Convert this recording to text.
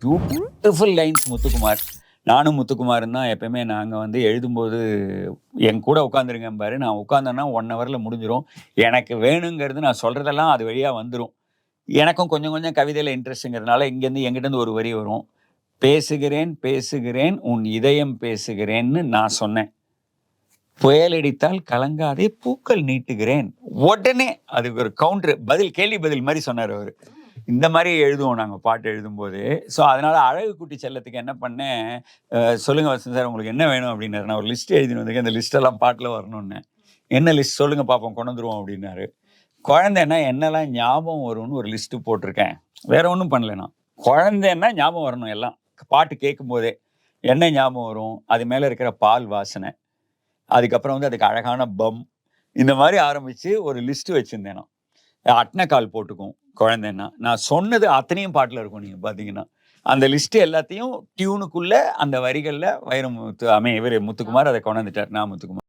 Beautiful lines Muthukumar. நானும் முத்துக்குமாரும் தான் எப்பயுமே நாங்க வந்து எழுதும்போது என் கூட உட்காந்துருங்கம்பாரு. நான் உட்காந்தேன்னா 1 ஹவர்ல முடிஞ்சிரும். எனக்கு வேணுங்கிறது நான் சொல்றதெல்லாம் அது வழியா வந்துரும். எனக்கும் கொஞ்சம் கொஞ்சம் கவிதையில இன்ட்ரெஸ்ட்ங்கிறதுனால இங்கேருந்து என்கிட்டேருந்து ஒரு வரி வரும். "பேசுகிறேன், பேசுகிறேன் உன் இதயம் பேசுகிறேன்னு நான் சொன்னேன். புயலடித்தால் கலங்காதே பூக்கள் நீட்டுகிறேன்." உடனே அதுக்கு ஒரு கவுண்டர் பதில் கேள்வி பதில் மாரி சொன்னாரு அவரு. இந்த மாரி எழுதுவோம் நாங்க பாட்டு எழுதும்போது. ஸோ, அதனால அழகு குட்டி செல்லத்துக்கு என்ன பண்ணேன், "சொல்லுங்க வசந்த் சார் உங்களுக்கு என்ன வேணும்?" அப்டின்னாரு. நான் ஒரு லிஸ்ட் எழுதின்னு வந்திருக்கேன். இந்த லிஸ்ட்டெல்லாம் பாட்டுல வரணும்னேன். "என்ன லிஸ்ட் சொல்லுங்க பார்ப்போம் கொண்டு வந்துருவோம்" அப்டின்னாரு. குழந்தைன்னா என்னலாம் ஞாபகம் வரும்னு ஒரு லிஸ்ட் போட்டிருக்கேன். வேற ஒண்ணும் பண்ணல நான். குழந்தைன்னா ஞாபகம் வரணும் எல்லாம். பாட்டு கேட்கும்போதே. என்ன ஞாபகம் வரும்? அது மேல இருக்கிற பால் வாசனை. அதுக்கப்புறம் வந்து அதுக்கு அழகான பம். இந்த மாரி ஆரம்பிச்சு ஒரு லிஸ்ட் வச்சிருந்தேன் நான். அட்ன கால் போட்டுக்கும் குழந்தைன்னா. நான் சொன்னது அத்தனையும் பாட்டுல இருக்கும் நீங்க பார்த்தீங்கன்னா. அந்த லிஸ்ட் எல்லாத்தையும் டியூனுக்குள்ள அந்த வரிகள்ல வைரமுத்து இவரு முத்துக்குமார் அத கொண்டு வந்துட்டார். நான் முத்துக்குமார்.